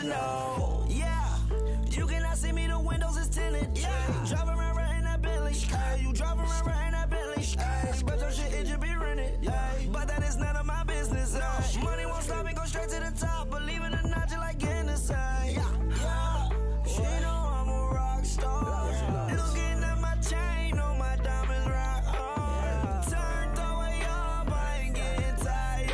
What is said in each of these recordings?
you know. Yeah, you cannot see me, the windows is tinted. Yeah, driving around right in that Bentley. Hey, you driving around right in that Bentley. Hey, but your shit, it should be rented. Yeah, but that is none of my business. Money won't stop me, go straight to the top. Believe it or not, you like getting the same. Yeah, she know I'm a rock star. Looking at my chain, on my diamonds right hard. Turned the way up, I ain't getting tired.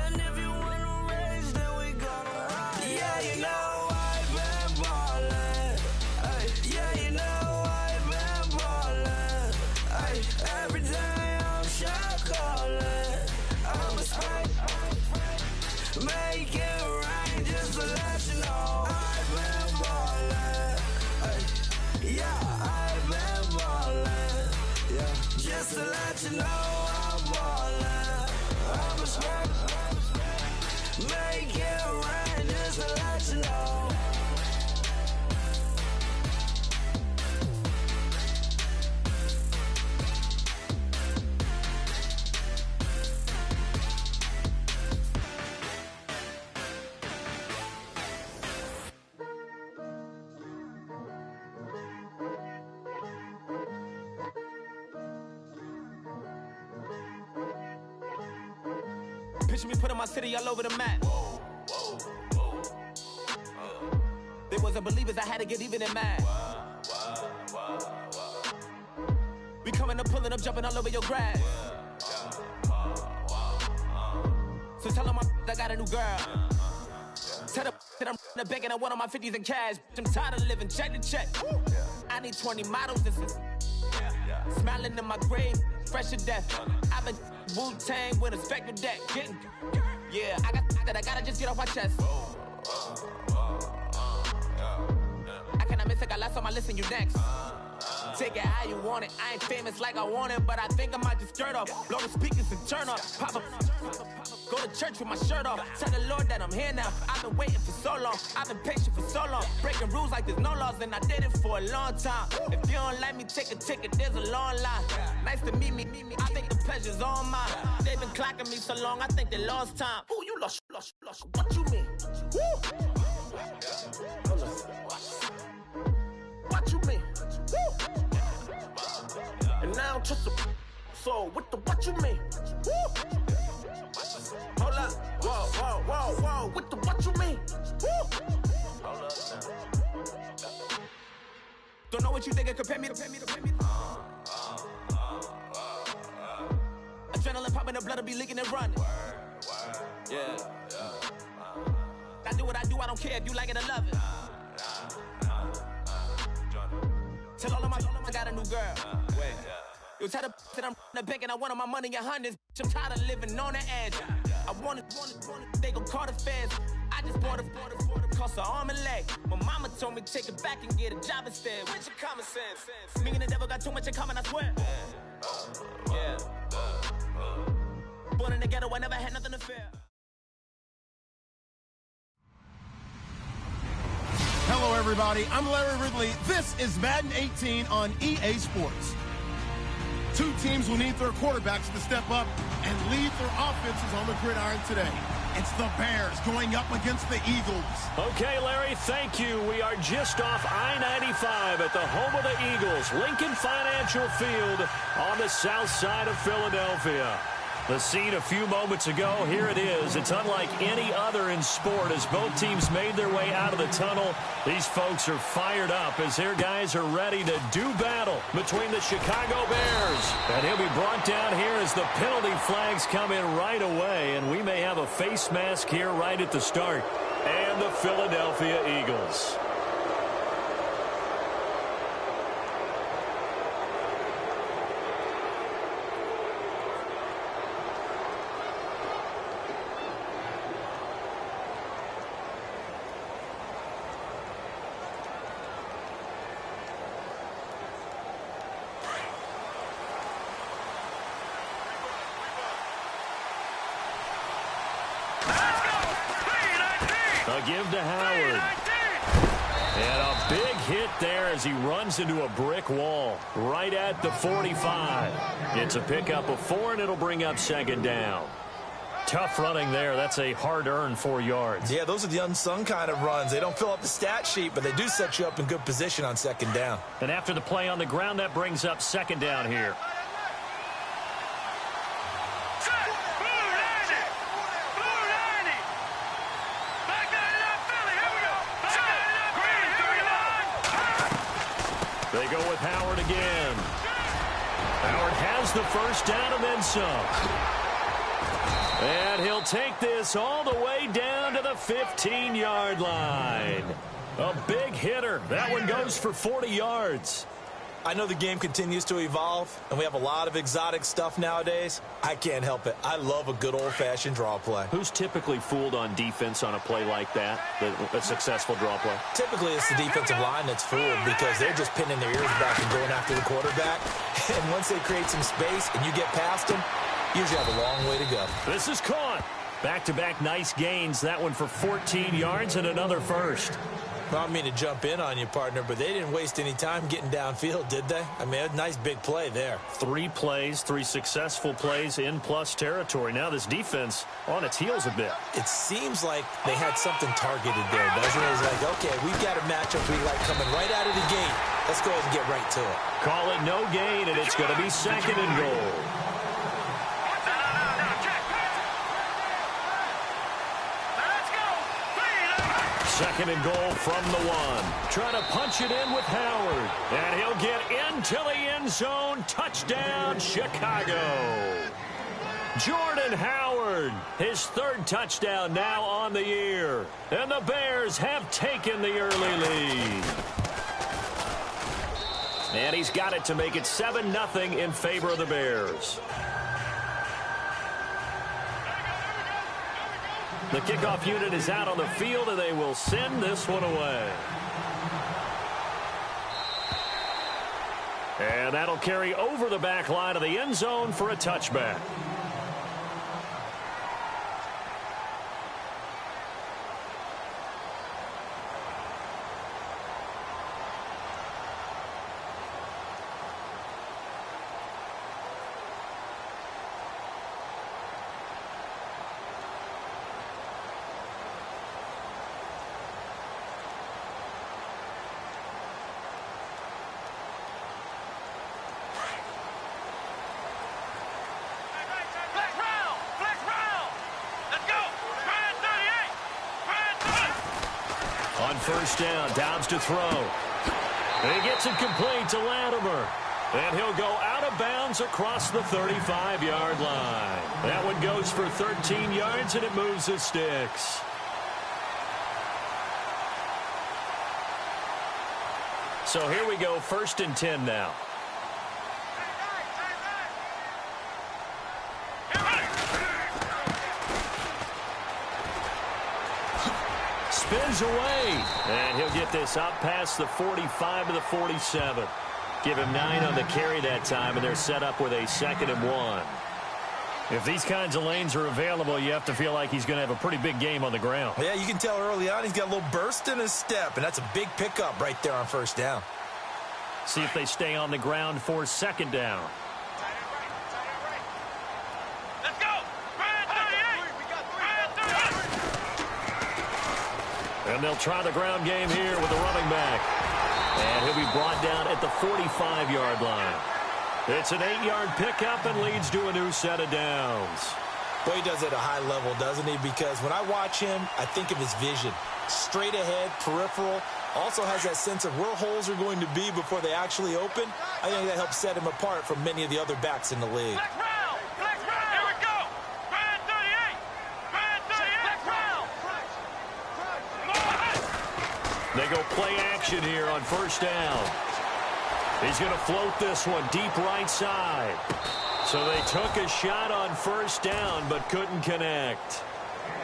And if you wanna race, then we gonna ride. Yeah, you know I've been ballin'. Yeah, you know I've been ballin'. Every day I'm shot callin'. I'm a spray. Make it rain just to let you know I've been ballin'. Yeah, I've been ballin'. Yeah, just to let you know I'm ballin'. I'm a spray. Make it rain just to let you know. Picture me putting my city all over the map. They wasn't believers, I had to get even and mad. We coming up, pulling up, jumping all over your grass. So tell them I got a new girl. Tell them that I'm in the bank and I want on my 50s in cash. I'm tired of living check to check. I need 20 models, this is smiling in my grave, fresh to death. I've been Wu-Tang with a spectral deck. Getting, yeah, I got that, I gotta just get off my chest. I cannot miss it, got last on my list and you next. Take it how you want it, I ain't famous like I want it, but I think I might just skirt off. Blow the speakers and turn up, pop up. Go to church with my shirt off. Tell the Lord that I'm here now. I've been waiting for so long. I've been patient for so long. Breaking rules like there's no laws, and I did it for a long time. If you don't like me, take a ticket. There's a long line. Nice to meet me. I think the pleasure's all mine. They've been clocking me so long, I think they lost time. Ooh, you lost. What you mean? Woo! What you mean? Woo! And now I'm just a so what the what you mean? Woo! Hold up, whoa, what the what you mean? Woo! Hold up now. Don't know what you think, compare me to. Adrenaline popping, the blood will be leaking and running. Yeah. I do what I do, I don't care if you like it or love it. Tell all of my I got a new girl. Wait. You tell the that I'm in the bank and I want my money in hundreds. I'm tired of living on the edge. I want it, they gon' call the feds. I just bought a cost an arm and leg. My mama told me take it back and get a job instead. Where's your common sense? Me and the devil got too much in common, I swear. Yeah. Born in the ghetto, I never had nothing to fear. Hello, everybody. I'm Larry Ridley. This is Madden 18 on EA Sports. Two teams will need their quarterbacks to step up and lead their offenses on the gridiron today. It's the Bears going up against the Eagles. Okay, Larry, thank you. We are just off I-95 at the home of the Eagles, Lincoln Financial Field on the south side of Philadelphia. The scene a few moments ago, here it is. It's unlike any other in sport as both teams made their way out of the tunnel. These folks are fired up as their guys are ready to do battle between the Chicago Bears. And he'll be brought down here as the penalty flags come in right away. And we may have a face mask here right at the start. And the Philadelphia Eagles. A give to Howard. And a big hit there as he runs into a brick wall right at the 45. It's a pickup of 4, and it'll bring up second down. Tough running there. That's a hard-earned 4 yards. Yeah, those are the unsung kind of runs. They don't fill up the stat sheet, but they do set you up in good position on second down. And after the play on the ground, that brings up second down here. They go with Howard again. Howard has the first down and then some. And he'll take this all the way down to the 15-yard line. A big hitter. That one goes for 40 yards. I know the game continues to evolve, and we have a lot of exotic stuff nowadays. I can't help it. I love a good old-fashioned draw play. Who's typically fooled on defense on a play like that, a successful draw play? Typically, it's the defensive line that's fooled because they're just pinning their ears back and going after the quarterback. And once they create some space and you get past them, you usually have a long way to go. This is caught. Back-to-back nice gains. That one for 14 yards and another first. I don't mean to jump in on you, partner, but they didn't waste any time getting downfield, did they? I mean, a nice big play there. 3 plays, 3 successful plays in plus territory. Now this defense on its heels a bit. It seems like they had something targeted there, doesn't it? It's like, okay, we've got a matchup we like coming right out of the gate. Let's go ahead and get right to it. Call it no gain, and it's going to be second and goal. Second and goal from the 1. Trying to punch it in with Howard. And he'll get into the end zone. Touchdown, Chicago. Jordan Howard, his 3rd touchdown now on the year. And the Bears have taken the early lead. And he's got it to make it 7-0 in favor of the Bears. The kickoff unit is out on the field, and they will send this one away. And that'll carry over the back line of the end zone for a touchback. First down, Dobbs to throw. And he gets it complete to Latimer. And he'll go out of bounds across the 35-yard line. That one goes for 13 yards, and it moves the sticks. So here we go, 1st and 10 now. Spins away, and he'll get this up past the 45 to the 47. Give him 9 on the carry that time, and they're set up with a 2nd and 1. If these kinds of lanes are available, you have to feel like he's going to have a pretty big game on the ground. Yeah, you can tell early on he's got a little burst in his step, and that's a big pickup right there on 1st down. See if they stay on the ground for 2nd down. And they'll try the ground game here with the running back. And he'll be brought down at the 45-yard line. It's an 8-yard pickup and leads to a new set of downs. Boy, he does it at a high level, doesn't he? Because when I watch him, I think of his vision. Straight ahead, peripheral. Also has that sense of where holes are going to be before they actually open. I think that helps set him apart from many of the other backs in the league. They go play action here on 1st down. He's going to float this one deep right side. So they took a shot on 1st down but couldn't connect.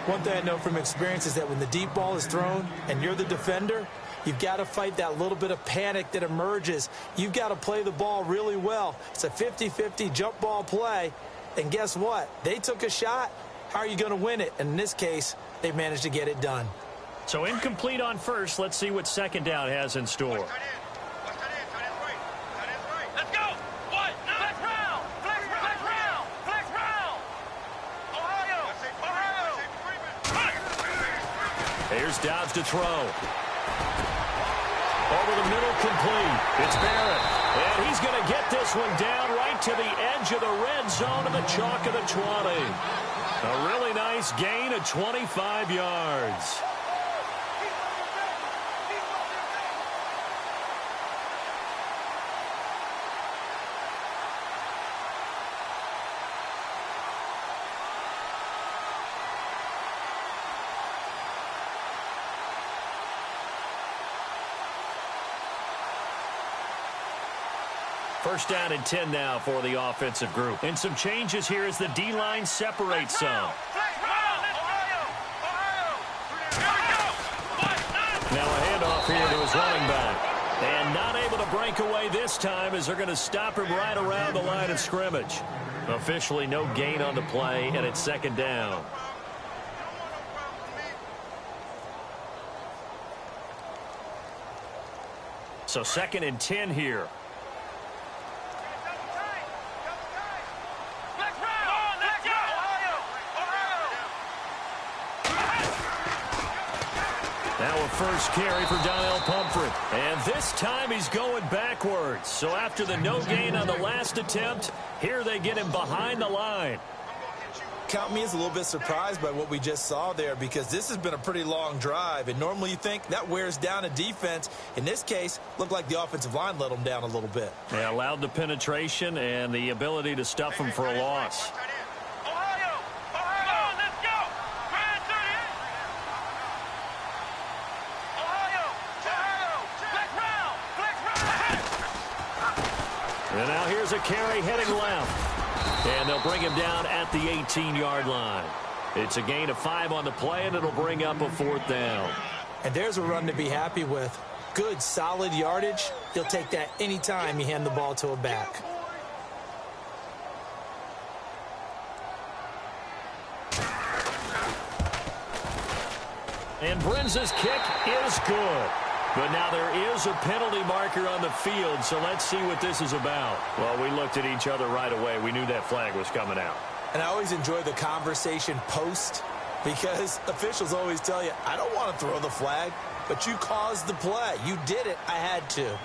One thing I know from experience is that when the deep ball is thrown and you're the defender, you've got to fight that little bit of panic that emerges. You've got to play the ball really well. It's a 50-50 jump ball play. And guess what? They took a shot. How are you going to win it? And in this case, they managed to get it done. So incomplete on 1st. Let's see what 2nd down has in store. Let's go. What? Flex round. Flex round. Flex round. Ohio. Here's Dobbs to throw. Over the middle, complete. It's Barrett. And he's going to get this one down right to the edge of the red zone of the chalk of the 20. A really nice gain of 25 yards. First down and 10 now for the offensive group. And some changes here as the D-line separates some. Now a handoff here to his running back. And not able to break away this time as they're going to stop him right around the line of scrimmage. Officially no gain on the play, and it's second down. So second and 10 here. Now a first carry for Donnell Pumphrey. And this time he's going backwards. So after the no gain on the last attempt, here they get him behind the line. Count me as a little bit surprised by what we just saw there, because this has been a pretty long drive. And normally you think that wears down a defense. In this case, looked like the offensive line let them down a little bit. They allowed the penetration and the ability to stuff them for a loss. And now here's a carry heading left. And they'll bring him down at the 18-yard line. It's a gain of 5 on the play, and it'll bring up a fourth down. And there's a run to be happy with. Good, solid yardage. You'll take that anytime you hand the ball to a back. And Brenza's kick is good. But now there is a penalty marker on the field, so let's see what this is about. Well, we looked at each other right away. We knew that flag was coming out. And I always enjoy the conversation post, because officials always tell you, I don't want to throw the flag, but you caused the play. You did it. I had to.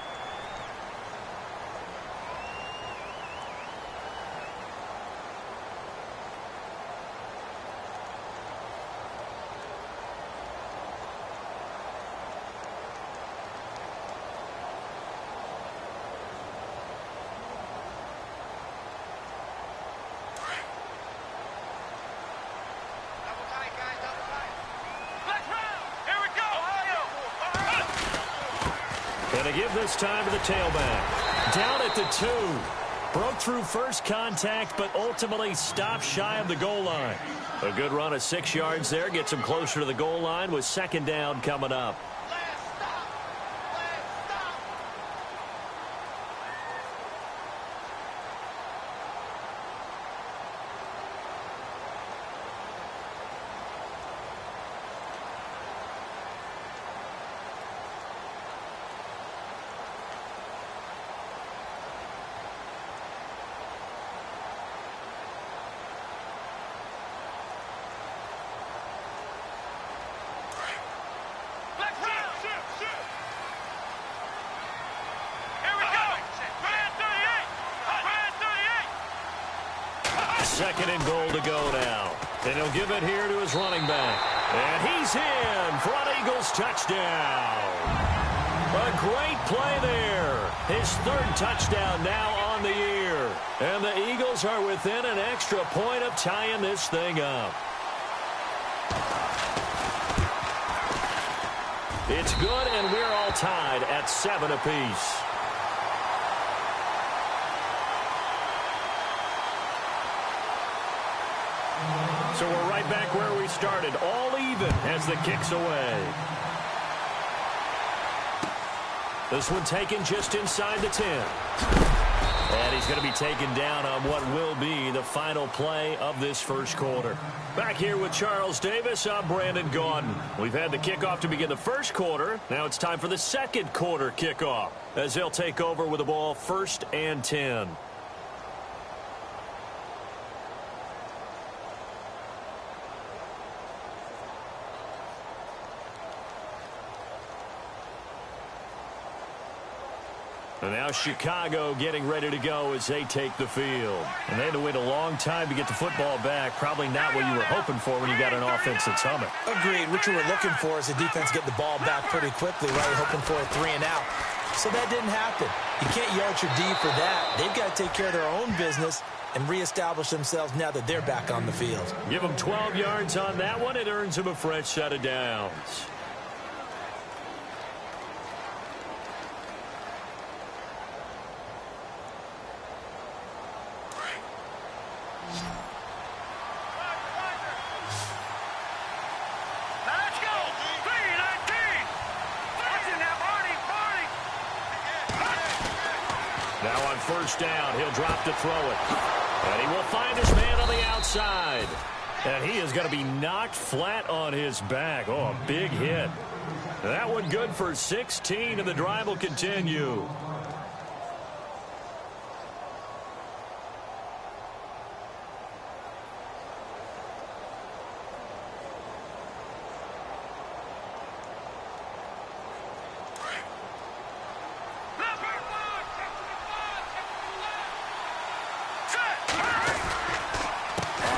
And a give this time to the tailback. Down at the 2. Broke through first contact, but ultimately stopped shy of the goal line. A good run of 6 yards there. Gets him closer to the goal line with second down coming up. Second and goal to go now. And he'll give it here to his running back. And he's in for an Eagles touchdown. A great play there. His third touchdown now on the year. And the Eagles are within an extra point of tying this thing up. It's good, and we're all tied at 7 apiece. So we're right back where we started, all even as the kick's away. This one taken just inside the 10. And he's going to be taken down on what will be the final play of this first quarter. Back here with Charles Davis, I'm Brandon Gaudin. We've had the kickoff to begin the first quarter. Now it's time for the second quarter kickoff as they'll take over with the ball 1st and 10. And now Chicago getting ready to go as they take the field. And they had to wait a long time to get the football back. Probably not what you were hoping for when you got an offense that's humming. Agreed. What you were looking for is the defense get the ball back pretty quickly, right? Hoping for a 3 and out. So that didn't happen. You can't yell at your D for that. They've got to take care of their own business and reestablish themselves now that they're back on the field. Give them 12 yards on that one. It earns them a fresh set of downs. Now on first down, he'll drop to throw it. And he will find his man on the outside. And he is going to be knocked flat on his back. Oh, a big hit. That one good for 16, and the drive will continue.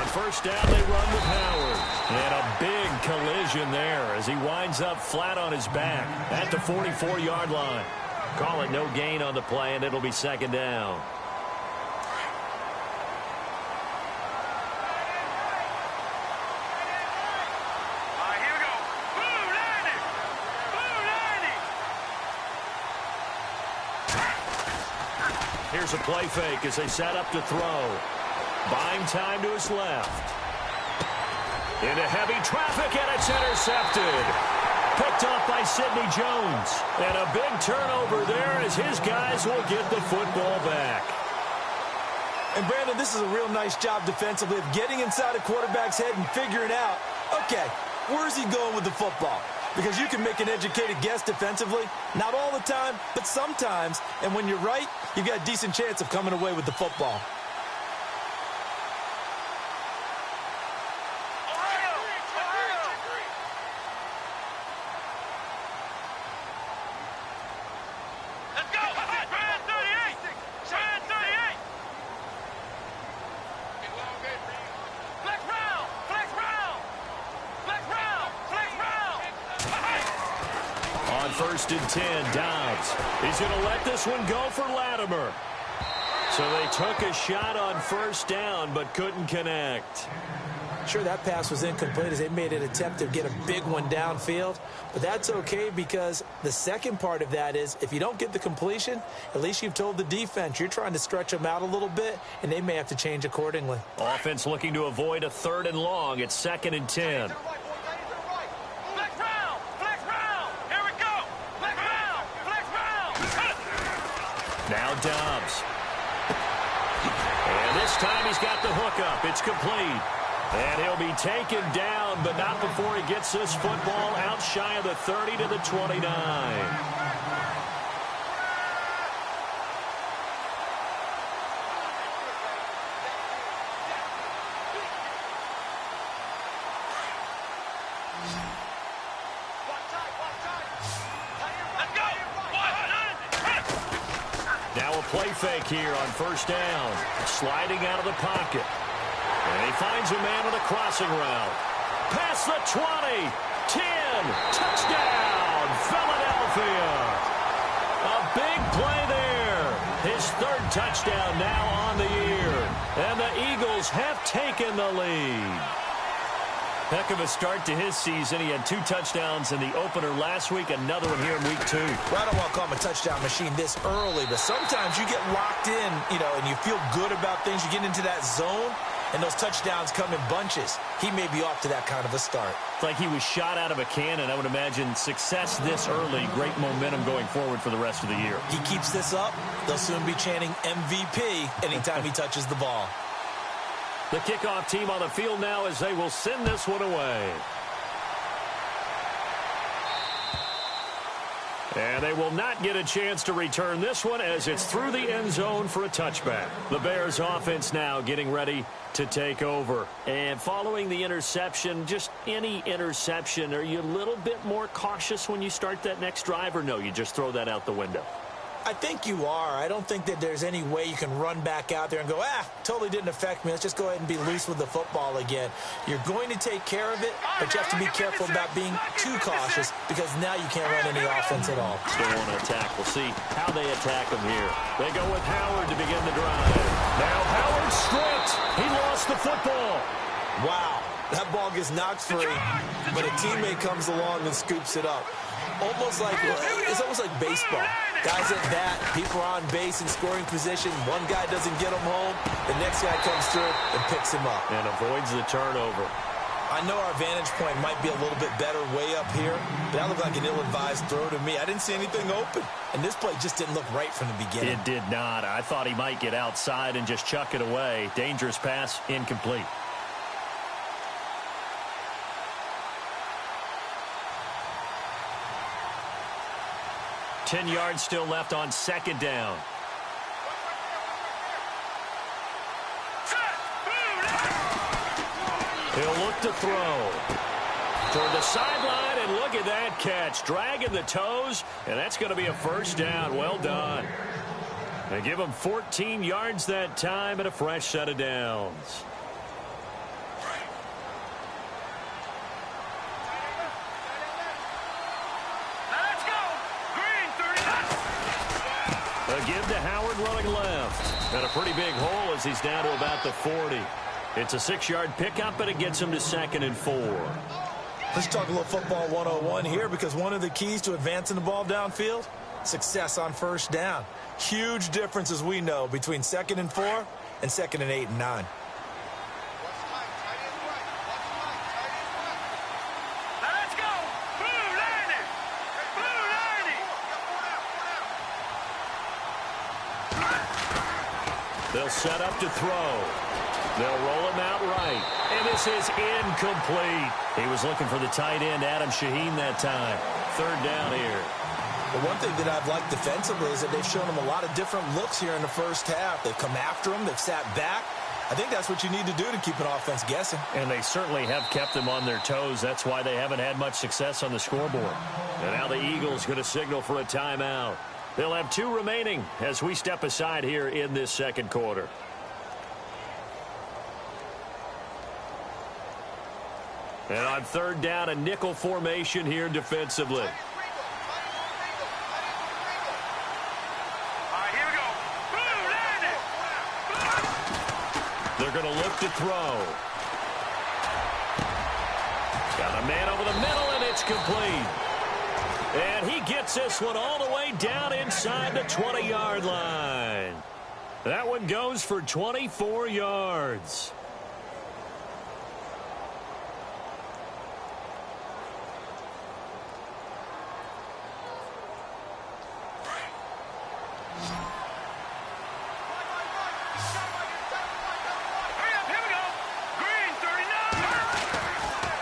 First down, they run with Howard. And a big collision there as he winds up flat on his back at the 44-yard line. Call it no gain on the play, and it'll be second down. Here we go. Blue 90. Here's a play fake as they set up to throw. Buying time to his left. Into heavy traffic, and it's intercepted. Picked off by Sidney Jones. And a big turnover there as his guys will get the football back. And, Brandon, this is a real nice job defensively of getting inside a quarterback's head and figuring out, okay, where's he going with the football? Because you can make an educated guess defensively. Not all the time, but sometimes. And when you're right, you've got a decent chance of coming away with the football. First and 10, Dobbs. He's going to let this one go for Latimer. So they took a shot on first down, but couldn't connect. Sure, that pass was incomplete as they made an attempt to get a big one downfield. But that's okay because the second part of that is if you don't get the completion, at least you've told the defense you're trying to stretch them out a little bit, and they may have to change accordingly. Offense looking to avoid a 3rd and long. It's 2nd and 10. Now Dobbs. And this time he's got the hook up. It's complete. And he'll be taken down, but not before he gets this football out shy of the 30 to the 29. Now a play fake here on first down. Sliding out of the pocket. And he finds a man on a crossing route. Past the 20. 10. Touchdown, Philadelphia. A big play there. His 3rd touchdown now on the year. And the Eagles have taken the lead. Heck of a start to his season. He had 2 touchdowns in the opener last week, another one here in week 2. Well, I don't want to call him a touchdown machine this early, but sometimes you get locked in, and you feel good about things. You get into that zone, and those touchdowns come in bunches. He may be off to that kind of a start. It's like he was shot out of a cannon. I would imagine success this early, great momentum going forward for the rest of the year. He keeps this up, they'll soon be chanting MVP anytime he touches the ball. The kickoff team on the field now as they will send this one away. And they will not get a chance to return this one as it's through the end zone for a touchback. The Bears offense now getting ready to take over. And following the interception, just any interception, are you a little bit more cautious when you start that next drive, or no, you just throw that out the window? I think you are. I don't think that there's any way you can run back out there and go, totally didn't affect me. Let's just go ahead and be loose with the football again. You're going to take care of it, but you have to be careful about being too cautious because now you can't run any offense at all. Still want to attack. We'll see how they attack them here. They go with Howard to begin the drive. Now Howard stripped. He lost the football. Wow. That ball gets knocked free, but a teammate comes along and scoops it up. It's almost like baseball. Guys at bat, people are on base in scoring position. One guy doesn't get him home. The next guy comes through and picks him up. And avoids the turnover. I know our vantage point might be a little bit better way up here, but that looked like an ill-advised throw to me. I didn't see anything open, and this play just didn't look right from the beginning. It did not. I thought he might get outside and just chuck it away. Dangerous pass, incomplete. $10 yards still left on second down. He'll look to throw. Toward the sideline, and look at that catch. Dragging the toes, and that's going to be a first down. Well done. They give him 14 yards that time and a fresh set of downs. A give to Howard running left. And a pretty big hole as he's down to about the 40. It's a 6-yard pickup, and it gets him to 2nd and 4. Let's talk a little football 101 here, because one of the keys to advancing the ball downfield, success on first down. Huge difference, as we know, between 2nd and 4 and 2nd and 8 and 9. They'll set up to throw. They'll roll him out right. And this is incomplete. He was looking for the tight end, Adam Shaheen, that time. 3rd down here. The one thing that I've liked defensively is that they've shown him a lot of different looks here in the first half. They've come after him. They've sat back. I think that's what you need to do to keep an offense guessing. And they certainly have kept them on their toes. That's why they haven't had much success on the scoreboard. And now the Eagles going to signal for a timeout. They'll have 2 remaining as we step aside here in this second quarter. And on 3rd down, a nickel formation here defensively. They're going to look to throw. Got a man over the middle, and it's complete. And he gets this one all the way down inside the 20-yard line. That one goes for 24 yards.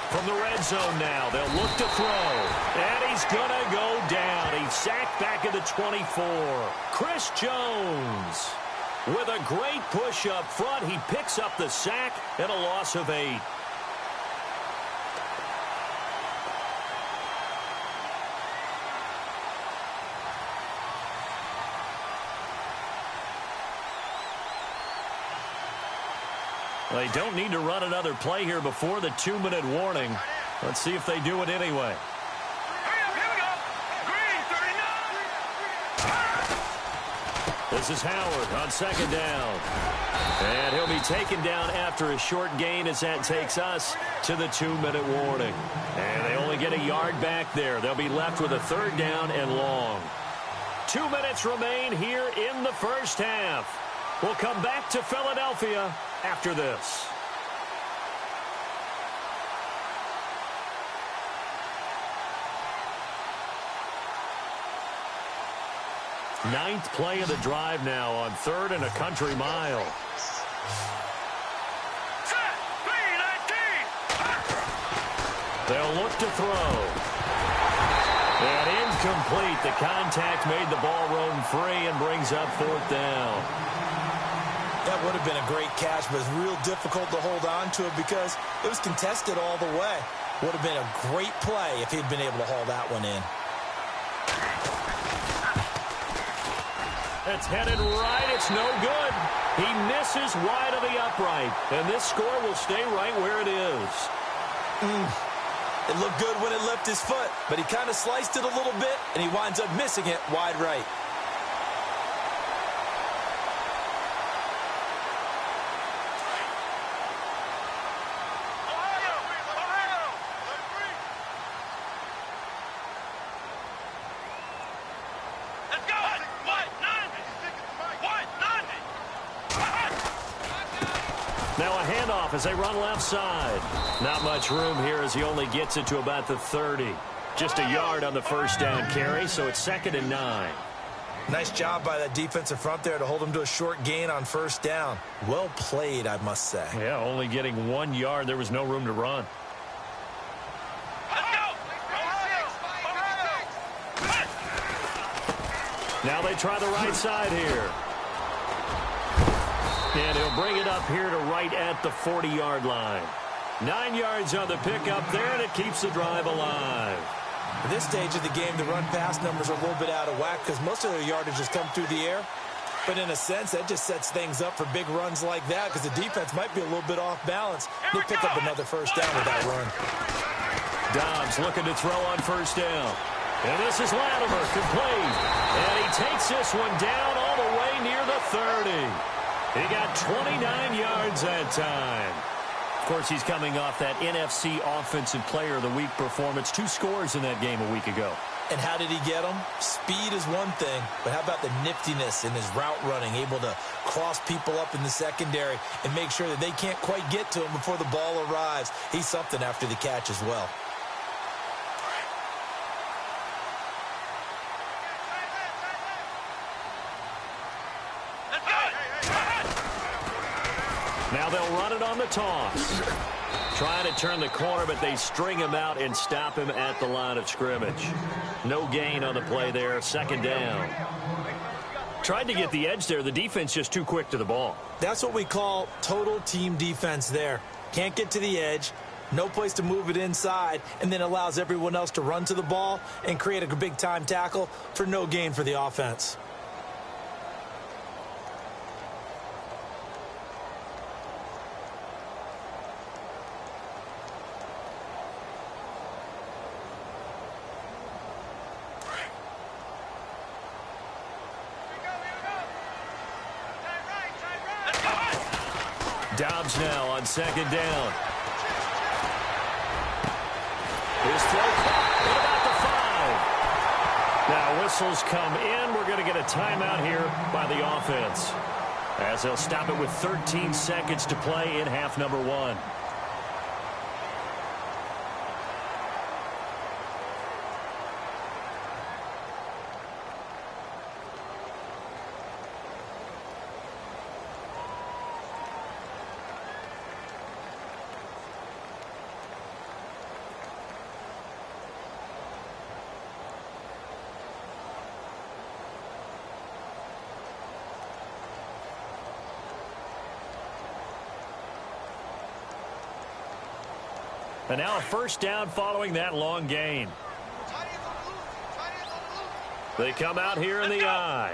From the red zone now, they'll look to throw. And he's going to go down. He's sacked back at the 24. Chris Jones with a great push up front. He picks up the sack and a loss of 8. They don't need to run another play here before the 2-minute warning. Let's see if they do it anyway. This is Howard on 2nd down. And he'll be taken down after a short gain as that takes us to the 2-minute warning. And they only get a yard back there. They'll be left with a 3rd down and long. 2 minutes remain here in the first half. We'll come back to Philadelphia after this. Ninth play of the drive now on 3rd and a country mile. They'll look to throw. And incomplete. The contact made the ball roam free and brings up 4th down. That would have been a great catch, but it's real difficult to hold on to it because it was contested all the way. Would have been a great play if he'd been able to haul that one in. It's headed right. It's no good. He misses wide of the upright. And this score will stay right where it is. It looked good when it left his foot, but he kind of sliced it a little bit, and he winds up missing it wide right. Now a handoff as they run left side. Not much room here as he only gets it to about the 30. Just a yard on the first down carry, so it's 2nd and 9. Nice job by that defensive front there to hold him to a short gain on first down. Well played, I must say. Yeah, only getting 1 yard. There was no room to run. Now they try the right side here. And he'll bring it up here to right at the 40-yard line. 9 yards on the pickup there, and it keeps the drive alive. At this stage of the game, the run-pass numbers are a little bit out of whack because most of their yardage has come through the air. But in a sense, that just sets things up for big runs like that because the defense might be a little bit off balance. They pick up another first down with that run. Dobbs looking to throw on first down. And this is Latimer, complete. And he takes this one down all the way near the 30. He got 29 yards that time. Of course, he's coming off that NFC Offensive Player of the Week performance. 2 scores in that game a week ago. And how did he get them? Speed is one thing, but how about the niftiness in his route running, able to cross people up in the secondary and make sure that they can't quite get to him before the ball arrives. He's something after the catch as well. Now they'll run it on the toss. Trying to turn the corner, but they string him out and stop him at the line of scrimmage. No gain on the play there. 2nd down. Tried to get the edge there. The defense just too quick to the ball. That's what we call total team defense there. Can't get to the edge. No place to move it inside, and then allows everyone else to run to the ball and create a big-time tackle for no gain for the offense. Dobbs now on 2nd down. His throw caught at about the 5. Now whistles come in. We're going to get a timeout here by the offense, as they'll stop it with 13 seconds to play in half number 1. And now a first down following that long gain. They come out here in the I.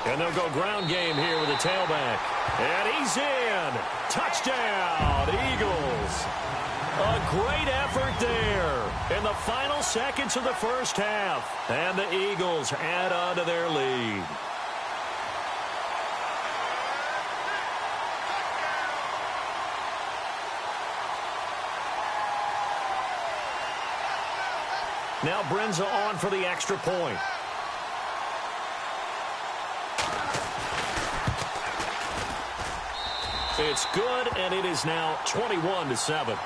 And they'll go ground game here with the tailback. And he's in. Touchdown, Eagles. A great effort there in the final seconds of the first half. And the Eagles add on to their lead. Now Brenza on for the extra point. It's good, and it is now 21-7.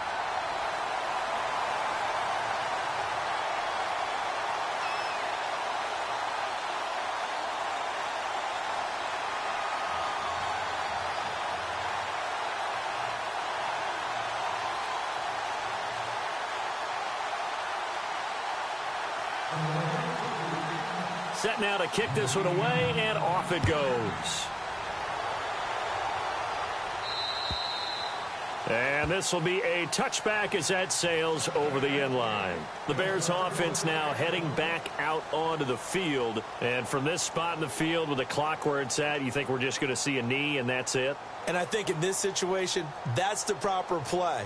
Set now to kick this one away, and off it goes. And this will be a touchback as that sails over the end line. The Bears offense now heading back out onto the field. And from this spot in the field with the clock where it's at, you think we're just going to see a knee and that's it? And I think in this situation, that's the proper play.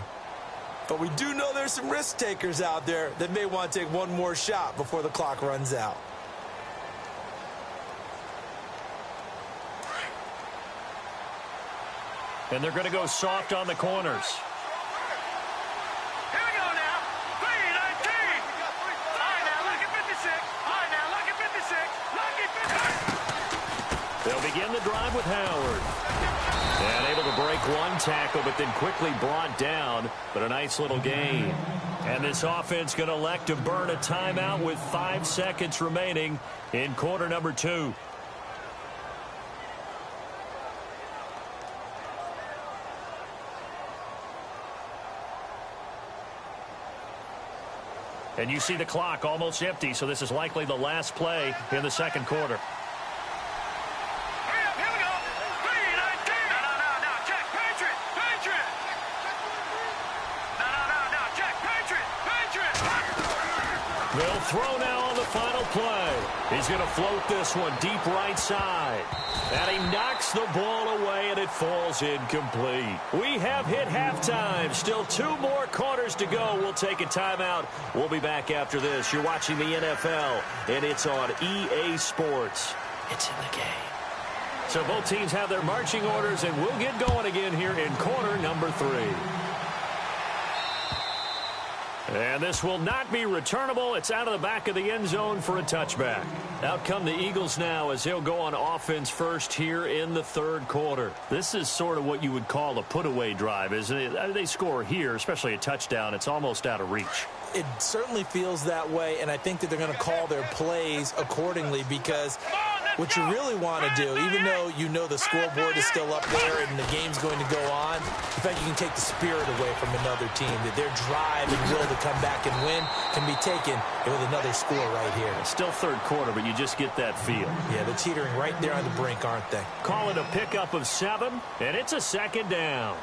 But we do know there's some risk takers out there that may want to take one more shot before the clock runs out. And they're going to go soft on the corners. Here we go now. 3-19. All right, now, look at 56. All right, now, look at 56. Look at 56. They'll begin the drive with Howard. And able to break one tackle, but then quickly brought down. But a nice little gain. And this offense going to elect to burn a timeout with 5 seconds remaining in quarter number 2. And you see the clock almost empty, so this is likely the last play in the second quarter. Hurry up, here we go. 3-19. No, check, Patriot. No, check, Patriot. They'll throw now on the final play. He's going to float this one deep right side. And he knocks the ball away, and it falls incomplete. We have hit halftime. Still 2 more quarters to go. We'll take a timeout. We'll be back after this. You're watching the NFL, and it's on EA Sports. It's in the game. So both teams have their marching orders, and we'll get going again here in quarter number 3. And this will not be returnable. It's out of the back of the end zone for a touchback. Out come the Eagles now as they'll go on offense first here in the third quarter. This is sort of what you would call a put-away drive, isn't it? They score here, especially a touchdown. It's almost out of reach. It certainly feels that way, and I think that they're going to call their plays accordingly because what you really want to do, even though you know the scoreboard is still up there and the game's going to go on, in fact, you can take the spirit away from another team, that their drive and will to come back and win can be taken with another score right here. It's still third quarter, but you just get that feel. Yeah, they're teetering right there on the brink, aren't they? Call it a pickup of 7, and it's a second down.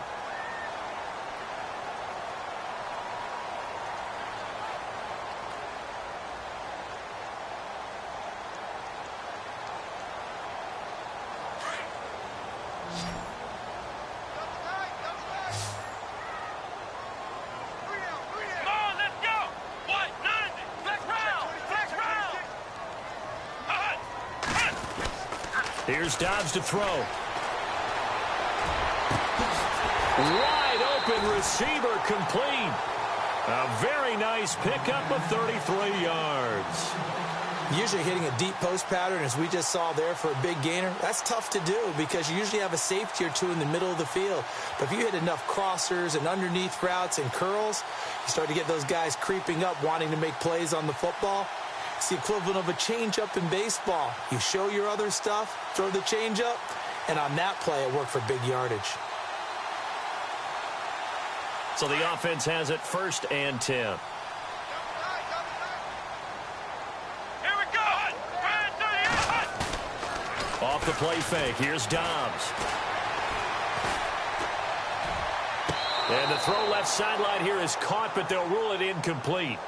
Here's Dobbs to throw. Wide open receiver complete. A very nice pickup of 33 yards. Usually hitting a deep post pattern, as we just saw there for a big gainer, that's tough to do because you usually have a safety or 2 in the middle of the field. But if you hit enough crossers and underneath routes and curls, you start to get those guys creeping up wanting to make plays on the football. It's the equivalent of a changeup in baseball. You show your other stuff, throw the changeup, and on that play, it worked for big yardage. So the offense has it 1st and 10. Here we go. Off the play fake, here's Dobbs. And the throw left sideline here is caught, but they'll rule it incomplete.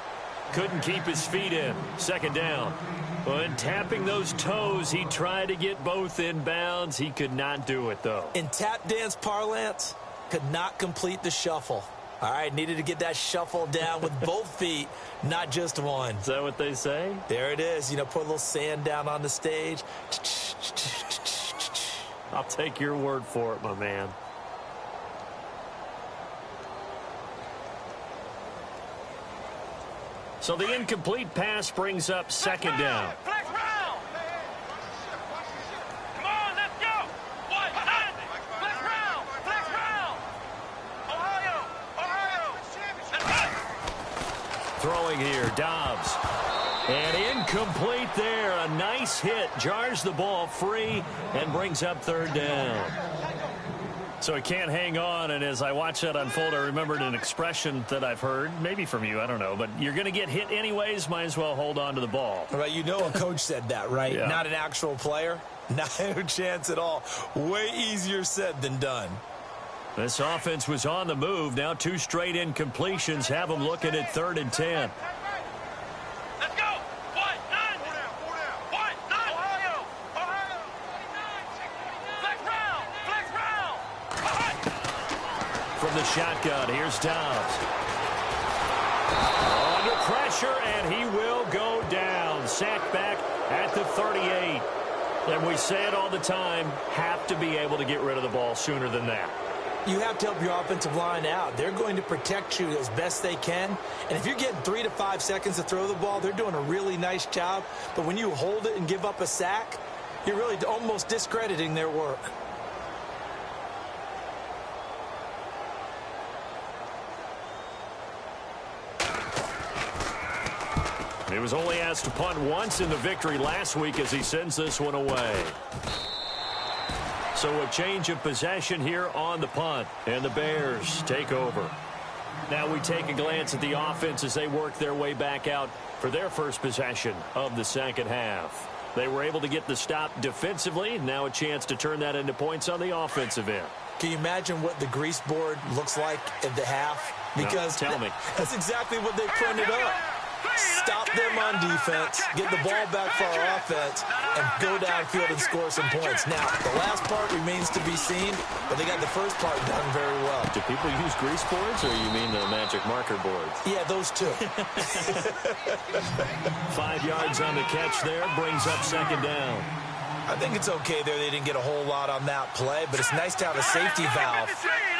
Couldn't keep his feet in. Second down. When tapping those toes, he tried to get both in bounds. He could not do it, though. In tap dance parlance, could not complete the shuffle. All right, needed to get that shuffle down with both feet, not just one. Is that what they say? There it is. You know, put a little sand down on the stage. I'll take your word for it, my man. So the incomplete pass brings up second down. Flex round. Come on, let's go. What? Flex round. Ohio. Let's go. Throwing here, Dobbs. And incomplete there. A nice hit. Jars the ball free and brings up third down. So he can't hang on, and as I watch that unfold, I remembered an expression that I've heard, maybe from you, I don't know, but you're going to get hit anyways, might as well hold on to the ball. Right, you know a coach said that, right? Yeah. Not an actual player. No chance at all. Way easier said than done. This offense was on the move. Now 2 straight incompletions have them looking at 3rd and 10. Let's go. 1-9. Ohio. Flex round. From the shotgun, here's Dobbs. Under pressure, and he will go down. Sacked back at the 38. And we say it all the time, have to be able to get rid of the ball sooner than that. You have to help your offensive line out. They're going to protect you as best they can. And if you're getting 3 to 5 seconds to throw the ball, they're doing a really nice job. But when you hold it and give up a sack, you're really almost discrediting their work. He was only asked to punt once in the victory last week as he sends this one away. So a change of possession here on the punt, and the Bears take over. Now we take a glance at the offense as they work their way back out for their first possession of the second half. They were able to get the stop defensively. Now a chance to turn that into points on the offensive end. Can you imagine what the grease board looks like at the half? Because no, tell me. That's exactly what they printed up. Stop them on defense, get the ball back for our offense, and go downfield and score some points. Now, the last part remains to be seen, but they got the first part done very well. Do people use grease boards, or you mean the magic marker boards? Yeah, those two. 5 yards on the catch there, brings up second down. I think it's okay there. They didn't get a whole lot on that play, but it's nice to have a safety valve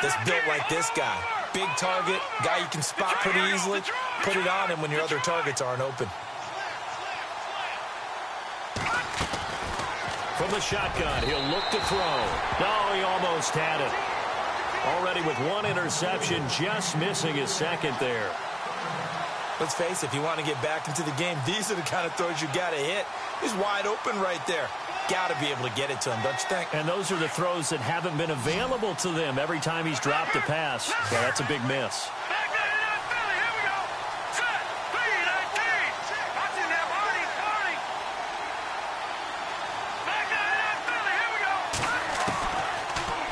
that's built like this guy. Big target, guy you can spot pretty easily. Put it on him when your other targets aren't open. From the shotgun, he'll look to throw. No, he almost had it. Already with 1 interception, just missing his second there. Let's face it, if you want to get back into the game, these are the kind of throws you got to hit. He's wide open right there. Got to be able to get it to him, don't you think? And those are the throws that haven't been available to them every time he's dropped a pass. Yeah, that's a big miss.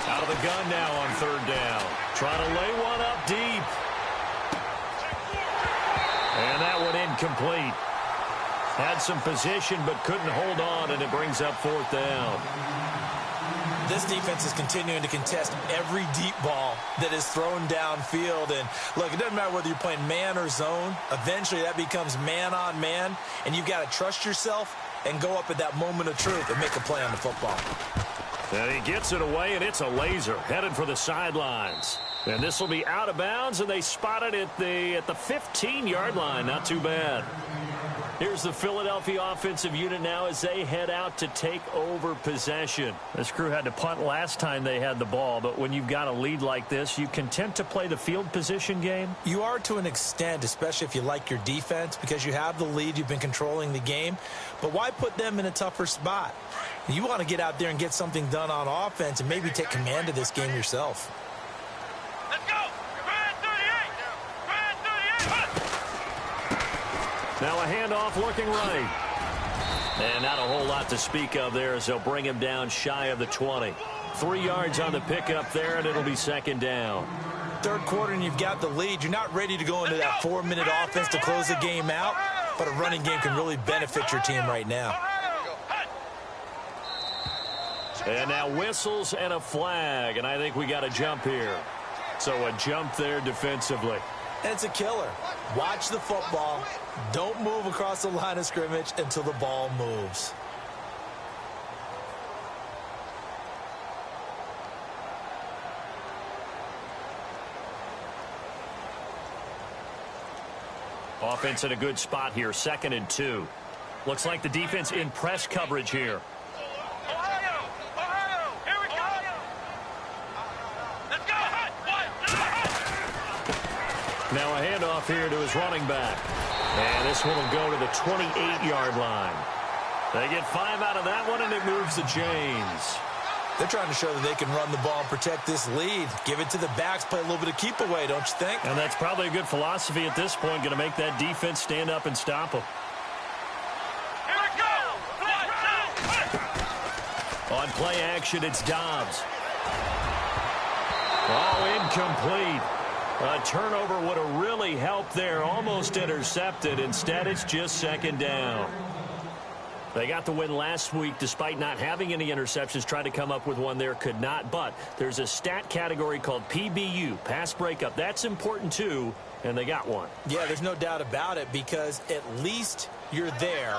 Out of the gun now on 3rd down. Trying to lay one up deep. And that one incomplete. Had some position but couldn't hold on, and it brings up 4th down. This defense is continuing to contest every deep ball that is thrown downfield. And look, it doesn't matter whether you're playing man or zone. Eventually that becomes man on man, and you've got to trust yourself and go up at that moment of truth and make a play on the football. And he gets it away, and it's a laser headed for the sidelines. And this will be out of bounds, and they spot it at the 15-yard line. Not too bad. Here's the Philadelphia offensive unit now as they head out to take over possession. This crew had to punt last time they had the ball, but when you've got a lead like this, you content to play the field position game? You are to an extent, especially if you like your defense, because you have the lead, you've been controlling the game. But why put them in a tougher spot? You want to get out there and get something done on offense and maybe take command of this game yourself. Let's go. Brad 38. Brad 38. Now a handoff looking right. And not a whole lot to speak of there as they'll bring him down shy of the 20. 3 yards on the pickup there, and it'll be second down. Third quarter, and you've got the lead. You're not ready to go into that 4-minute offense to close the game out, but a running game can really benefit your team right now. And now whistles and a flag, and I think we got a jump here. So a jump there defensively. And it's a killer. Watch the football. Don't move across the line of scrimmage until the ball moves. Offense in a good spot here, 2nd and 2. Looks like the defense in press coverage here. Ohio! Here we go! Let's go! Now a handoff here to his running back. And this one will go to the 28-yard line. They get 5 out of that one, and it moves the chains. They're trying to show that they can run the ball and protect this lead. Give it to the backs, play a little bit of keep away, don't you think? And that's probably a good philosophy at this point, going to make that defense stand up and stop them. Here we go! On play action, it's Dobbs. Oh, incomplete. A turnover would have really helped there. Almost intercepted. Instead, it's just second down. They got the win last week despite not having any interceptions. Tried to come up with one there, could not. But there's a stat category called PBU, pass breakup. That's important too, and they got one. Yeah, there's no doubt about it because at least you're there,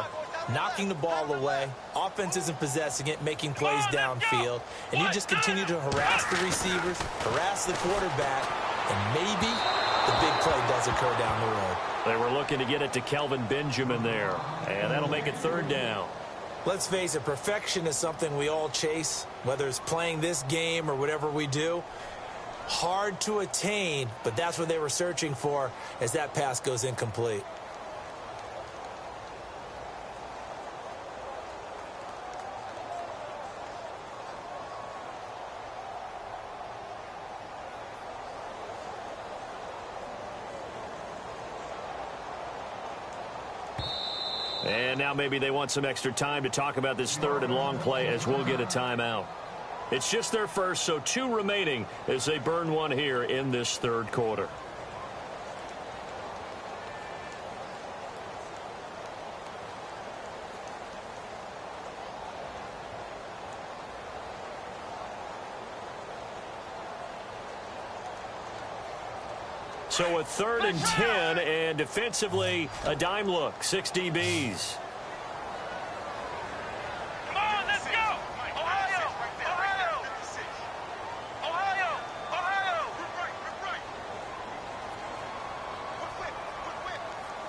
knocking the ball away. Offense isn't possessing it, making plays downfield. And you just continue to harass the receivers, harass the quarterback, and maybe the big play does occur down the road. They were looking to get it to Kelvin Benjamin there, and that'll make it third down. Let's face it, perfection is something we all chase, whether it's playing this game or whatever we do. Hard to attain, but that's what they were searching for as that pass goes incomplete. And now maybe they want some extra time to talk about this third and long play as we'll get a timeout. It's just their first, so 2 remaining as they burn one here in this third quarter. So a 3rd and 10, and defensively, a dime look, 6 DBs. Come on, let's go! Ohio! Ohio! Ohio! Ohio! Right.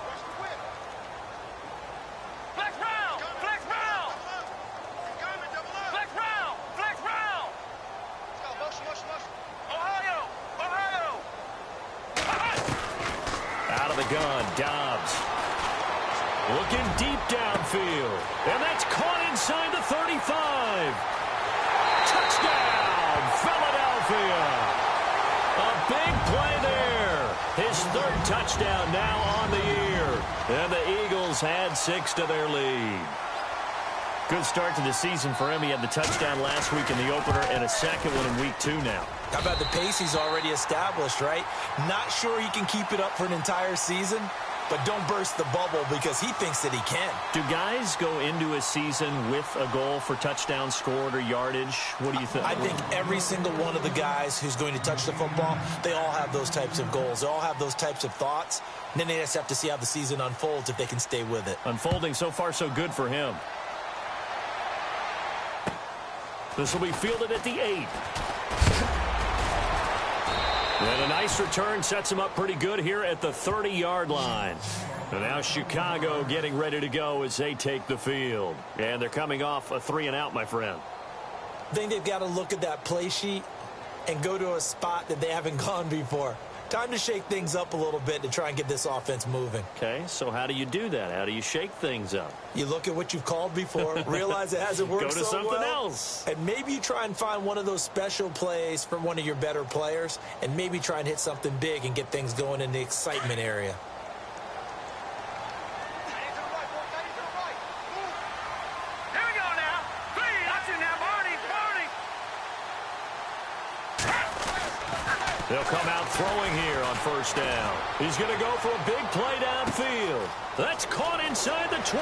Watch the whip. Flex round! Flex round! Flex round! Flex round! Motion. Ohio! Out of the gun, Dobbs. Looking deep downfield. And that's caught inside the 35. Touchdown, Philadelphia. A big play there. His 3rd touchdown now on the year. And the Eagles had 6 to their lead. Good start to the season for him. He had the touchdown last week in the opener and a second one in week 2 now. How about the pace he's already established, right? Not sure he can keep it up for an entire season, but don't burst the bubble because he thinks that he can. Do guys go into a season with a goal for touchdowns scored or yardage? What do you think? I think every single one of the guys who's going to touch the football, they all have those types of goals. They all have those types of thoughts. And then they just have to see how the season unfolds if they can stay with it. Unfolding so far so good for him. This will be fielded at the 8. And a nice return sets him up pretty good here at the 30-yard line. And now Chicago getting ready to go as they take the field. And they're coming off a 3-and-out, my friend. I think they've got to look at that play sheet and go to a spot that they haven't gone before. Time to shake things up a little bit to try and get this offense moving. Okay, so how do you do that? How do you shake things up? You look at what you've called before, realize it hasn't worked Go to so something well, else. and maybe you try and find one of those special plays from one of your better players, and maybe try and hit something big and get things going in the excitement area. Here we go now. Please, watch it now, Barney. They'll come out throwing here on first down. He's going to go for a big play downfield. That's caught inside the 20.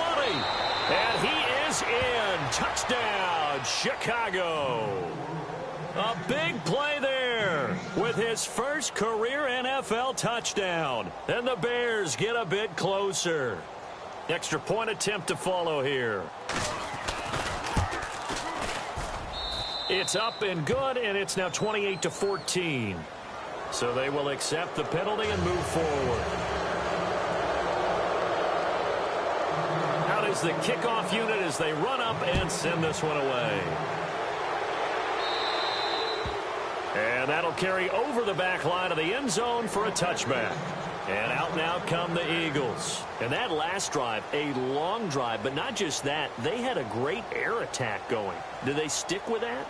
And he is in. Touchdown, Chicago. A big play there with his first career NFL touchdown. And the Bears get a bit closer. Extra point attempt to follow here. It's up and good, and it's now 28-14. So they will accept the penalty and move forward. Out is the kickoff unit as they run up and send this one away. And that'll carry over the back line of the end zone for a touchback. And out come the Eagles. And that last drive, a long drive, but not just that. They had a great air attack going. Do they stick with that?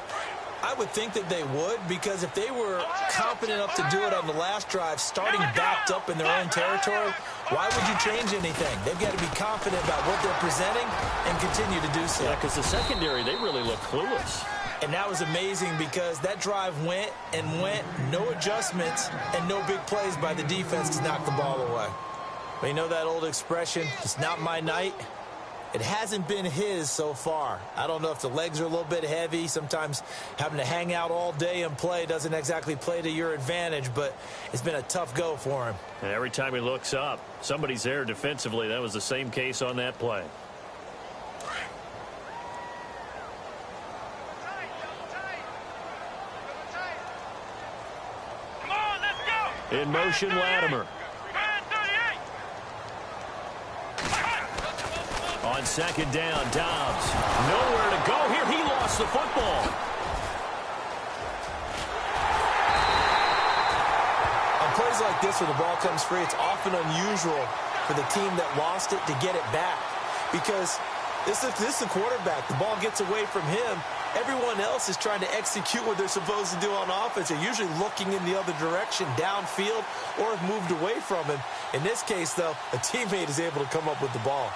I would think that they would, because if they were confident enough to do it on the last drive, starting backed up in their own territory, why would you change anything? They've got to be confident about what they're presenting and continue to do so. Yeah, because the secondary, they really look clueless. And that was amazing because that drive went and went, no adjustments and no big plays by the defense to knock the ball away. But you know that old expression, it's not my night? It hasn't been his so far. I don't know if the legs are a little bit heavy. Sometimes having to hang out all day and play doesn't exactly play to your advantage, but it's been a tough go for him. And every time he looks up, somebody's there defensively. That was the same case on that play. Come on, let's go. In motion, Latimer. On second down, Dobbs. Nowhere to go here. He lost the football. On plays like this where the ball comes free, it's often unusual for the team that lost it to get it back. Because this is the quarterback. The ball gets away from him. Everyone else is trying to execute what they're supposed to do on offense. They're usually looking in the other direction, downfield, or have moved away from him. In this case, though, a teammate is able to come up with the ball.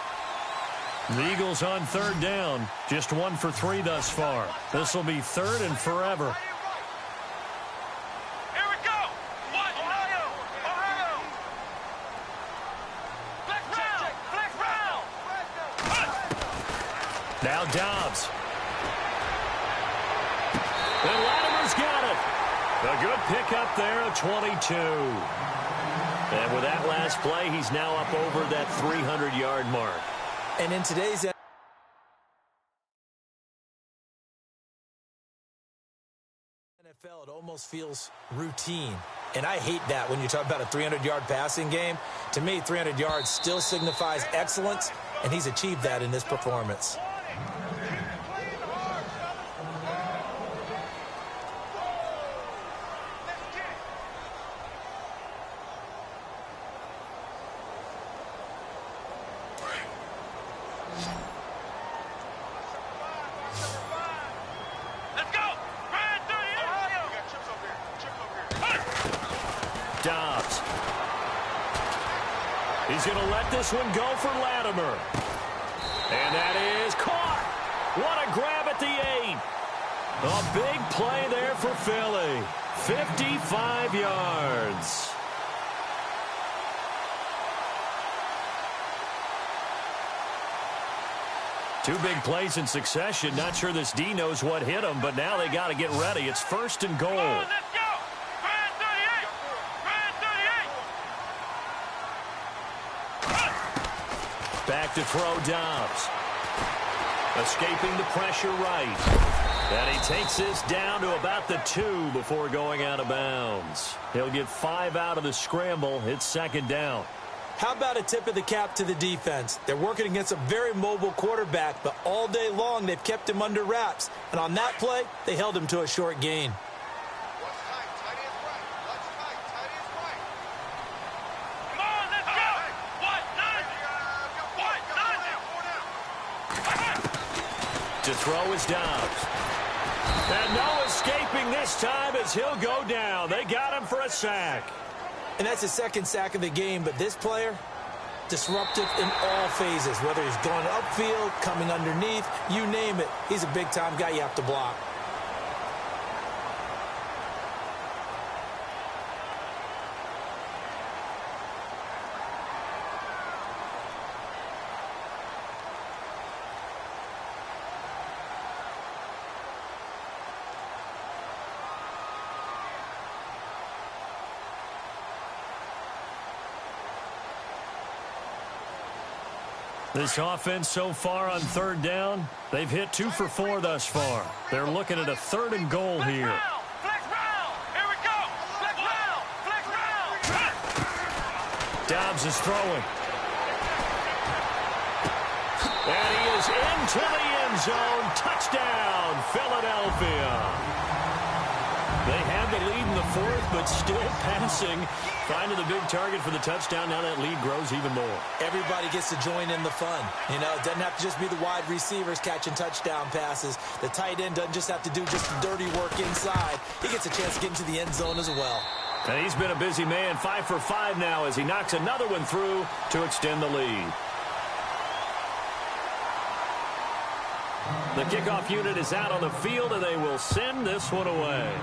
The Eagles on third down. Just 1 for 3 thus far. This will be third and forever. Here we go. What? Ohio. Ohio. Flex round. Now Dobbs. And Latimer's got it. A good pickup there of 22. And with that last play, he's now up over that 300-yard mark. And in today's NFL, it almost feels routine. And I hate that when you talk about a 300-yard passing game. To me, 300 yards still signifies excellence, and he's achieved that in this performance. Dobbs. He's going to let this one go for Latimer. And that is caught. What a grab at the 8. A big play there for Philly. 55 yards. Two big plays in succession. Not sure this D knows what hit him, but now they got to get ready. It's first and goal. Back to throw Dobbs. Escaping the pressure right. And he takes this down to about the 2 before going out of bounds. He'll get 5 out of the scramble. It's second down. How about a tip of the cap to the defense? They're working against a very mobile quarterback, but all day long they've kept him under wraps. And on that play, they held him to a short gain. To throw is Dobbs. And no escaping this time as he'll go down. They got him for a sack. And that's his second sack of the game, but this player, disruptive in all phases. Whether he's going upfield, coming underneath, you name it. He's a big-time guy you have to block. This offense so far on third down, they've hit 2 for 4 thus far. They're looking at a third and goal here. Flex round. Here we go. Flex round. Flex round. Dobbs is throwing. And he is into the end zone. Touchdown, Philadelphia. They have the lead in the 4th, but still passing. Finding the big target for the touchdown. Now that lead grows even more. Everybody gets to join in the fun. You know, it doesn't have to just be the wide receivers catching touchdown passes. The tight end doesn't just have to do just the dirty work inside. He gets a chance to get into the end zone as well. And he's been a busy man. 5 for 5 now as he knocks another one through to extend the lead. The kickoff unit is out on the field, and they will send this one away.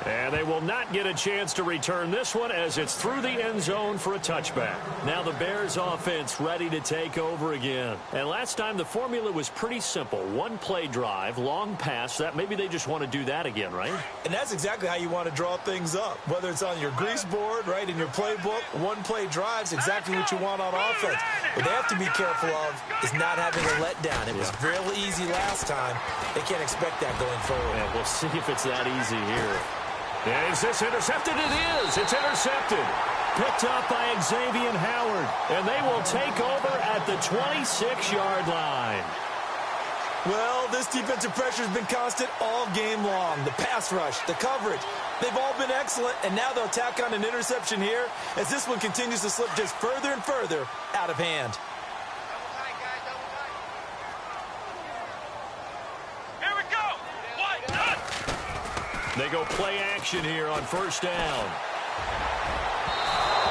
And they will not get a chance to return this one as it's through the end zone for a touchback. Now the Bears offense ready to take over again. And last time the formula was pretty simple. One play drive, long pass. That maybe they just want to do that again, right? And that's exactly how you want to draw things up. Whether it's on your grease board, right, in your playbook, one play drives exactly what you want on offense. What they have to be careful of is not having a letdown. It was really easy last time. They can't expect that going forward. Yeah, we'll see if it's that easy here. Is this intercepted? It is. It's intercepted. Picked up by Xavier Howard. And they will take over at the 26-yard line. Well, this defensive pressure has been constant all game long. The pass rush, the coverage, they've all been excellent. And now they'll tack on an interception here as this one continues to slip just further and further out of hand. They go play action here on first down.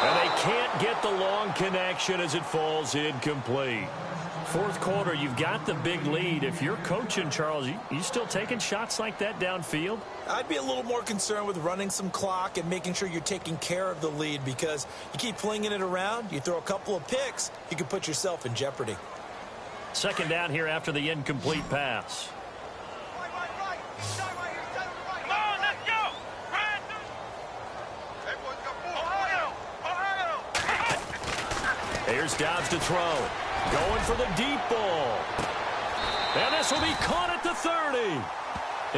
And they can't get the long connection as it falls incomplete. Fourth quarter, you've got the big lead. If you're coaching, Charles, you still taking shots like that downfield? I'd be a little more concerned with running some clock and making sure you're taking care of the lead, because you keep flinging it around, you throw a couple of picks, you can put yourself in jeopardy. Second down here after the incomplete pass. Here's Dobbs to throw. Going for the deep ball. And this will be caught at the 30.